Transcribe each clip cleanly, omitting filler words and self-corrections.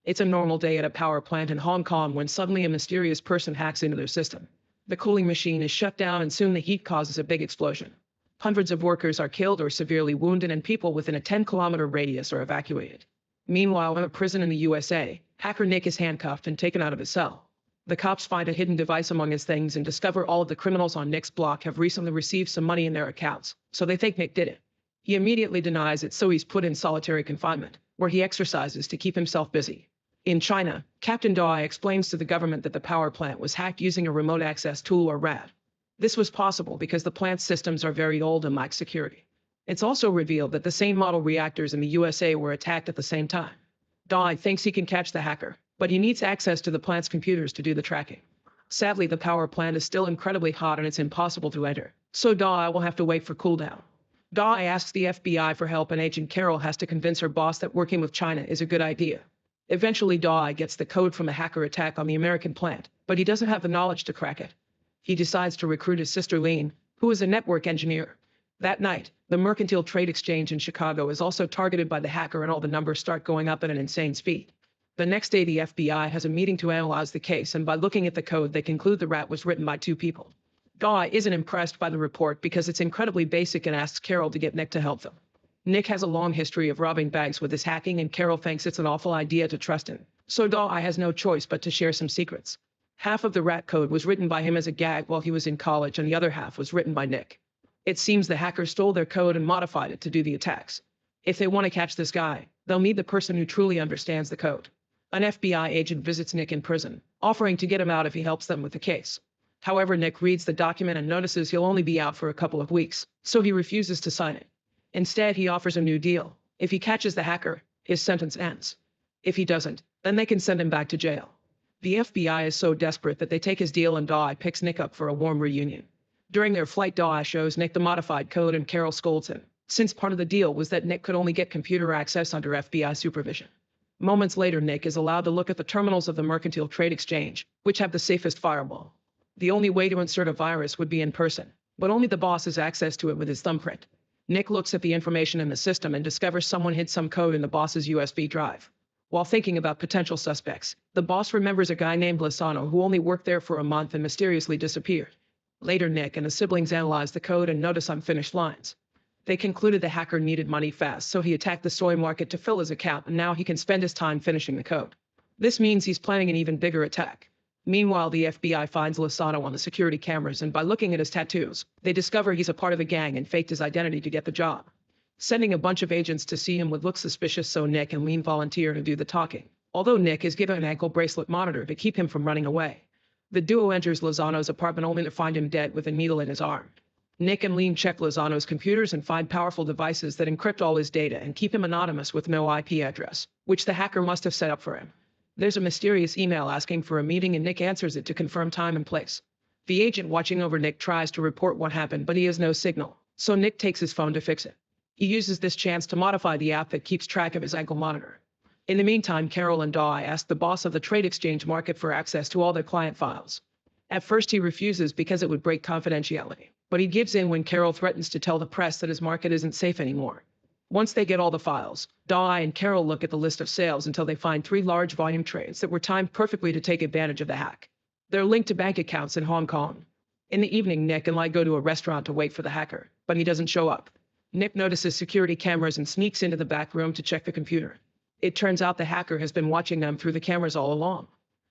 It's a normal day at a power plant in Hong Kong when suddenly a mysterious person hacks into their system. The cooling machine is shut down and soon the heat causes a big explosion. Hundreds of workers are killed or severely wounded and people within a 10-kilometer radius are evacuated. Meanwhile, in a prison in the USA, hacker Nick is handcuffed and taken out of his cell. The cops find a hidden device among his things and discover all of the criminals on Nick's block have recently received some money in their accounts, so they think Nick did it. He immediately denies it, so he's put in solitary confinement, where he exercises to keep himself busy. In China, Captain Dai explains to the government that the power plant was hacked using a remote access tool or RAT. This was possible because the plant's systems are very old and lack security. It's also revealed that the same model reactors in the USA were attacked at the same time. Dai thinks he can catch the hacker, but he needs access to the plant's computers to do the tracking. Sadly, the power plant is still incredibly hot and it's impossible to enter, so Dai will have to wait for cooldown. Dai asks the FBI for help and Agent Carol has to convince her boss that working with China is a good idea. Eventually, Dai gets the code from a hacker attack on the American plant, but he doesn't have the knowledge to crack it. He decides to recruit his sister Lene, who is a network engineer. That night, the Mercantile Trade Exchange in Chicago is also targeted by the hacker and all the numbers start going up at an insane speed. The next day, the FBI has a meeting to analyze the case, and by looking at the code, they conclude the RAT was written by two people. Dai isn't impressed by the report because it's incredibly basic and asks Carol to get Nick to help them. Nick has a long history of robbing banks with his hacking, and Carol thinks it's an awful idea to trust him, so Dai has no choice but to share some secrets. Half of the RAT code was written by him as a gag while he was in college, and the other half was written by Nick. It seems the hackers stole their code and modified it to do the attacks. If they want to catch this guy, they'll need the person who truly understands the code. An FBI agent visits Nick in prison, offering to get him out if he helps them with the case. However, Nick reads the document and notices he'll only be out for a couple of weeks, so he refuses to sign it. Instead, he offers a new deal. If he catches the hacker, his sentence ends. If he doesn't, then they can send him back to jail. The FBI is so desperate that they take his deal and Dai picks Nick up for a warm reunion. During their flight, Dai shows Nick the modified code and Carol scolds him, since part of the deal was that Nick could only get computer access under FBI supervision. Moments later, Nick is allowed to look at the terminals of the Mercantile Trade Exchange, which have the safest firewall. The only way to insert a virus would be in person, but only the boss has access to it with his thumbprint. Nick looks at the information in the system and discovers someone hid some code in the boss's USB drive. While thinking about potential suspects, the boss remembers a guy named Lozano who only worked there for a month and mysteriously disappeared. Later, Nick and the siblings analyze the code and notice unfinished lines. They concluded the hacker needed money fast, so he attacked the soy market to fill his account, and now he can spend his time finishing the code. This means he's planning an even bigger attack. Meanwhile, the FBI finds Lozano on the security cameras, and by looking at his tattoos, they discover he's a part of a gang and faked his identity to get the job. Sending a bunch of agents to see him would look suspicious, so Nick and Lene volunteer to do the talking, although Nick is given an ankle bracelet monitor to keep him from running away. The duo enters Lozano's apartment only to find him dead with a needle in his arm. Nick and Lene check Lozano's computers and find powerful devices that encrypt all his data and keep him anonymous with no IP address, which the hacker must have set up for him. There's a mysterious email asking for a meeting, and Nick answers it to confirm time and place. The agent watching over Nick tries to report what happened, but he has no signal, so Nick takes his phone to fix it. He uses this chance to modify the app that keeps track of his ankle monitor. In the meantime, Carol and Dai ask the boss of the trade exchange market for access to all their client files. At first, he refuses because it would break confidentiality, but he gives in when Carol threatens to tell the press that his market isn't safe anymore. Once they get all the files, Dai and Carol look at the list of sales until they find 3 large volume trades that were timed perfectly to take advantage of the hack. They're linked to bank accounts in Hong Kong. In the evening, Nick and Lai go to a restaurant to wait for the hacker, but he doesn't show up. Nick notices security cameras and sneaks into the back room to check the computer. It turns out the hacker has been watching them through the cameras all along.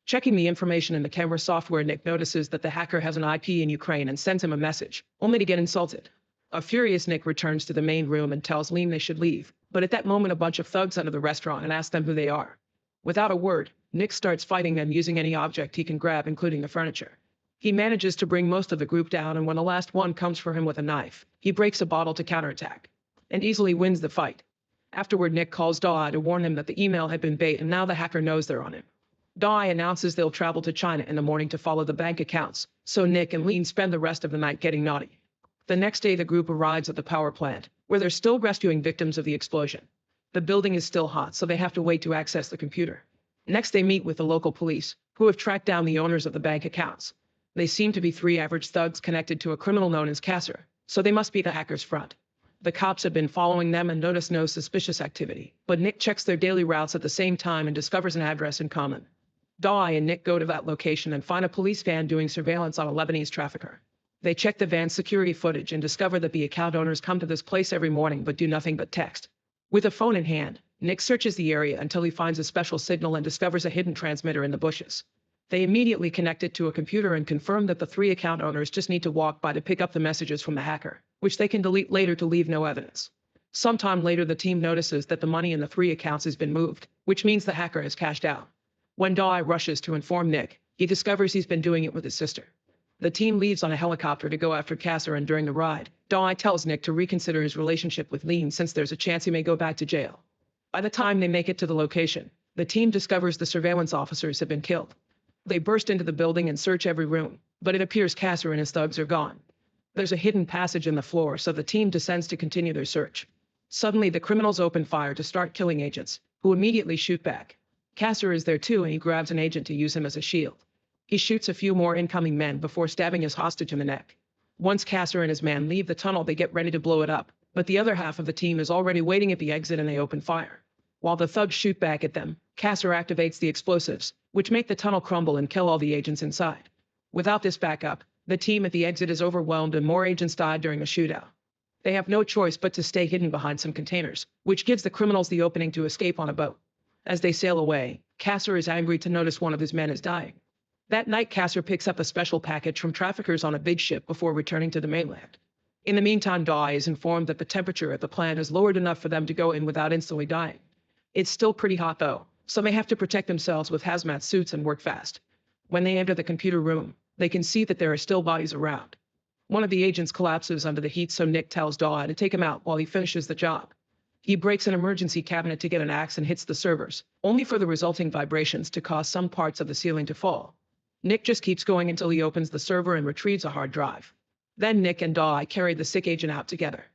Checking the information in the camera software, Nick notices that the hacker has an IP in Ukraine and sends him a message, only to get insulted. A furious Nick returns to the main room and tells Lene they should leave, but at that moment a bunch of thugs enter the restaurant and ask them who they are. Without a word, Nick starts fighting them using any object he can grab, including the furniture. He manages to bring most of the group down, and when the last one comes for him with a knife, he breaks a bottle to counterattack and easily wins the fight. Afterward, Nick calls Dai to warn him that the email had been bait and now the hacker knows they're on him. Dai announces they'll travel to China in the morning to follow the bank accounts, so Nick and Lene spend the rest of the night getting naughty. The next day, the group arrives at the power plant, where they're still rescuing victims of the explosion. The building is still hot, so they have to wait to access the computer. Next, they meet with the local police, who have tracked down the owners of the bank accounts. They seem to be 3 average thugs connected to a criminal known as Kasser, so they must be the hacker's front. The cops have been following them and notice no suspicious activity, but Nick checks their daily routes at the same time and discovers an address in common. Dai and Nick go to that location and find a police van doing surveillance on a Lebanese trafficker. They check the van's security footage and discover that the account owners come to this place every morning but do nothing but text. With a phone in hand, Nick searches the area until he finds a special signal and discovers a hidden transmitter in the bushes. They immediately connect it to a computer and confirm that the three account owners just need to walk by to pick up the messages from the hacker, which they can delete later to leave no evidence. Sometime later, the team notices that the money in the three accounts has been moved, which means the hacker has cashed out. When Dai rushes to inform Nick, he discovers he's been doing it with his sister. The team leaves on a helicopter to go after Kasser, and during the ride, Dai tells Nick to reconsider his relationship with Lean since there's a chance he may go back to jail. By the time they make it to the location, the team discovers the surveillance officers have been killed. They burst into the building and search every room, but it appears Kasser and his thugs are gone. There's a hidden passage in the floor, so the team descends to continue their search. Suddenly, the criminals open fire to start killing agents, who immediately shoot back. Kasser is there too, and he grabs an agent to use him as a shield. He shoots a few more incoming men before stabbing his hostage in the neck. Once Kasser and his man leave the tunnel, they get ready to blow it up, but the other half of the team is already waiting at the exit and they open fire. While the thugs shoot back at them, Kasser activates the explosives, which make the tunnel crumble and kill all the agents inside. Without this backup, the team at the exit is overwhelmed and more agents die during the shootout. They have no choice but to stay hidden behind some containers, which gives the criminals the opening to escape on a boat. As they sail away, Kasser is angry to notice one of his men is dying. That night, Kasser picks up a special package from traffickers on a big ship before returning to the mainland. In the meantime, Dai is informed that the temperature at the plant is lowered enough for them to go in without instantly dying. It's still pretty hot though, so they have to protect themselves with hazmat suits and work fast. When they enter the computer room, they can see that there are still bodies around. One of the agents collapses under the heat, so Nick tells Dai to take him out while he finishes the job. He breaks an emergency cabinet to get an axe and hits the servers, only for the resulting vibrations to cause some parts of the ceiling to fall. Nick just keeps going until he opens the server and retrieves a hard drive. Then Nick and Dai carry the sick agent out together.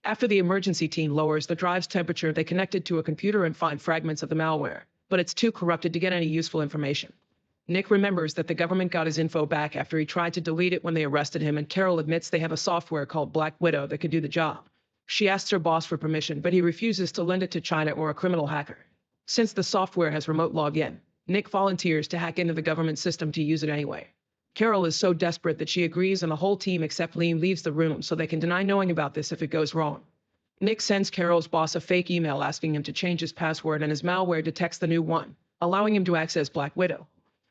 After the emergency team lowers the drive's temperature, they connect it to a computer and find fragments of the malware, but it's too corrupted to get any useful information. Nick remembers that the government got his info back after he tried to delete it when they arrested him, and Carol admits they have a software called Black Widow that could do the job. She asks her boss for permission, but he refuses to lend it to China or a criminal hacker. Since the software has remote login, Nick volunteers to hack into the government system to use it anyway. Carol is so desperate that she agrees, and the whole team except Liam leaves the room so they can deny knowing about this if it goes wrong. Nick sends Carol's boss a fake email asking him to change his password, and his malware detects the new one, allowing him to access Black Widow.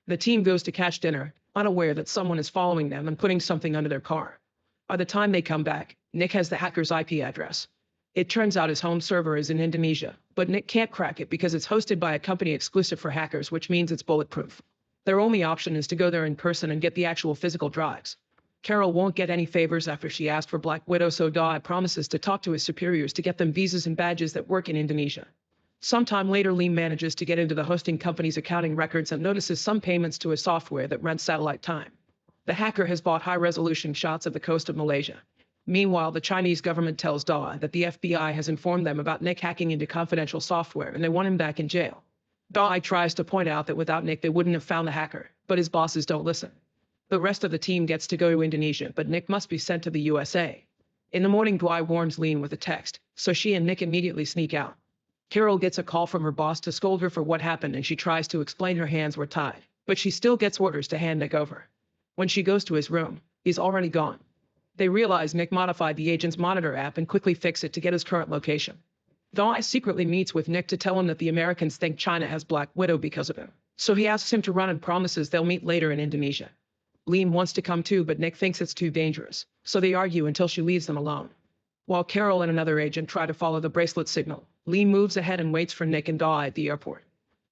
The team goes to catch dinner, unaware that someone is following them and putting something under their car. By the time they come back, Nick has the hacker's IP address. It turns out his home server is in Indonesia, but Nick can't crack it because it's hosted by a company exclusive for hackers, which means it's bulletproof. Their only option is to go there in person and get the actual physical drives. Carol won't get any favors after she asked for Black Widow, so Dai promises to talk to his superiors to get them visas and badges that work in Indonesia. Sometime later, Liam manages to get into the hosting company's accounting records and notices some payments to a software that rents satellite time. The hacker has bought high-resolution shots of the coast of Malaysia. Meanwhile, the Chinese government tells Dai that the FBI has informed them about Nick hacking into confidential software and they want him back in jail. Dai tries to point out that without Nick they wouldn't have found the hacker, but his bosses don't listen. The rest of the team gets to go to Indonesia, but Nick must be sent to the USA. In the morning, Dai warns Lean with a text, so she and Nick immediately sneak out. Carol gets a call from her boss to scold her for what happened, and she tries to explain her hands were tied, but she still gets orders to hand Nick over. When she goes to his room, he's already gone. They realize Nick modified the agent's monitor app and quickly fix it to get his current location. Dai secretly meets with Nick to tell him that the Americans think China has Black Widow because of him, so he asks him to run and promises they'll meet later in Indonesia. Liam wants to come too, but Nick thinks it's too dangerous, so they argue until she leaves them alone. While Carol and another agent try to follow the bracelet signal, Liam moves ahead and waits for Nick and Dai at the airport.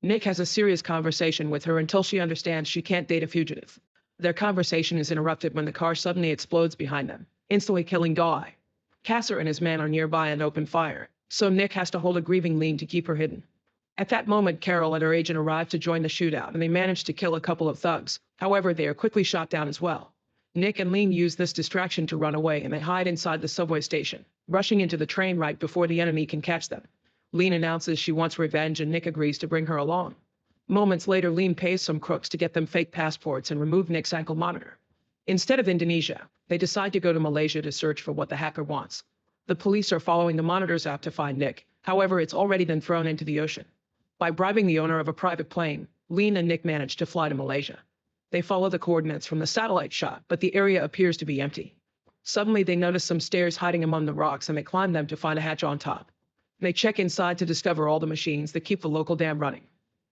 Nick has a serious conversation with her until she understands she can't date a fugitive. Their conversation is interrupted when the car suddenly explodes behind them, instantly killing Dai. Kasser and his men are nearby and open fire, so Nick has to hold a grieving Liam to keep her hidden. At that moment, Carol and her agent arrive to join the shootout, and they manage to kill a couple of thugs. However, they are quickly shot down as well. Nick and Liam use this distraction to run away, and they hide inside the subway station, rushing into the train right before the enemy can catch them. Liam announces she wants revenge, and Nick agrees to bring her along. Moments later, Liam pays some crooks to get them fake passports and remove Nick's ankle monitor. Instead of Indonesia, they decide to go to Malaysia to search for what the hacker wants. The police are following the monitors app to find Nick. However, it's already been thrown into the ocean. By bribing the owner of a private plane, Lean and Nick manage to fly to Malaysia. They follow the coordinates from the satellite shot, but the area appears to be empty. Suddenly, they notice some stairs hiding among the rocks and they climb them to find a hatch on top. They check inside to discover all the machines that keep the local dam running.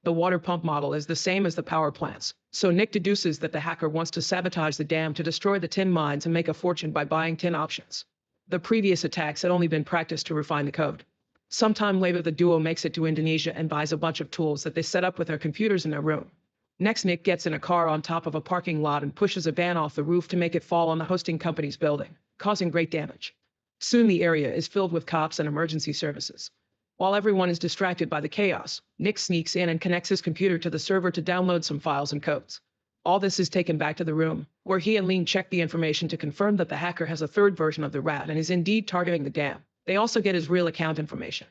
The water pump model is the same as the power plants, so Nick deduces that the hacker wants to sabotage the dam to destroy the tin mines and make a fortune by buying tin options. The previous attacks had only been practiced to refine the code. Sometime later, the duo makes it to Indonesia and buys a bunch of tools that they set up with their computers in their room. Next, Nick gets in a car on top of a parking lot and pushes a van off the roof to make it fall on the hosting company's building, causing great damage. Soon the area is filled with cops and emergency services. While everyone is distracted by the chaos, Nick sneaks in and connects his computer to the server to download some files and codes. All this is taken back to the room, where he and Lean check the information to confirm that the hacker has a third version of the rat and is indeed targeting the dam. They also get his real account information.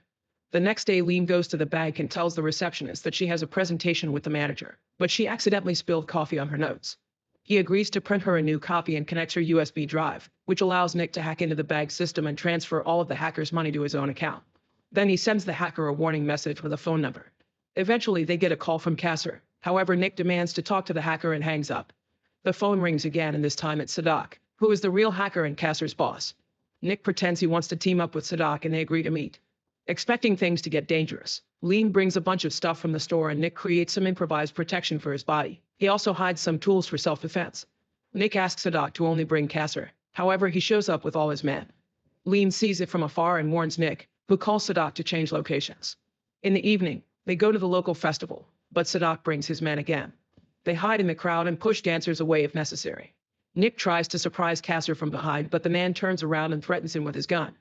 The next day, Lean goes to the bank and tells the receptionist that she has a presentation with the manager, but she accidentally spilled coffee on her notes. He agrees to print her a new copy and connects her USB drive, which allows Nick to hack into the bank's system and transfer all of the hacker's money to his own account. Then he sends the hacker a warning message with a phone number. Eventually, they get a call from Kasser. However, Nick demands to talk to the hacker and hangs up. The phone rings again, and this time it's Sadak, who is the real hacker and Kasser's boss. Nick pretends he wants to team up with Sadak and they agree to meet. Expecting things to get dangerous, Lean brings a bunch of stuff from the store and Nick creates some improvised protection for his body. He also hides some tools for self-defense. Nick asks Sadak to only bring Kasser. However, he shows up with all his men. Lean sees it from afar and warns Nick, who calls Sadak to change locations. In the evening, they go to the local festival, but Sadak brings his men again. They hide in the crowd and push dancers away if necessary. Nick tries to surprise Kasser from behind, but the man turns around and threatens him with his gun.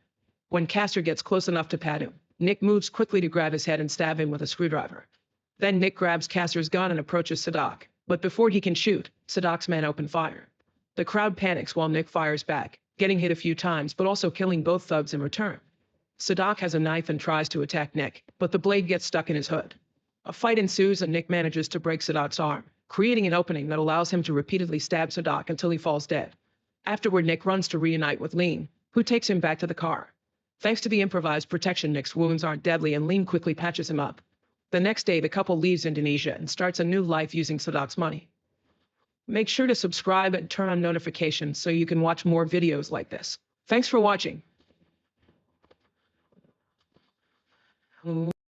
When Kasser gets close enough to pat him, Nick moves quickly to grab his head and stab him with a screwdriver. Then Nick grabs Kasser's gun and approaches Sadak, but before he can shoot, Sadak's men open fire. The crowd panics while Nick fires back, getting hit a few times but also killing both thugs in return. Sadak has a knife and tries to attack Nick, but the blade gets stuck in his hood. A fight ensues and Nick manages to break Sadak's arm, creating an opening that allows him to repeatedly stab Sadak until he falls dead. Afterward, Nick runs to reunite with Lean, who takes him back to the car. Thanks to the improvised protection, Nick's wounds aren't deadly and Lean quickly patches him up. The next day, the couple leaves Indonesia and starts a new life using Sadak's money. Make sure to subscribe and turn on notifications so you can watch more videos like this. Thanks for watching.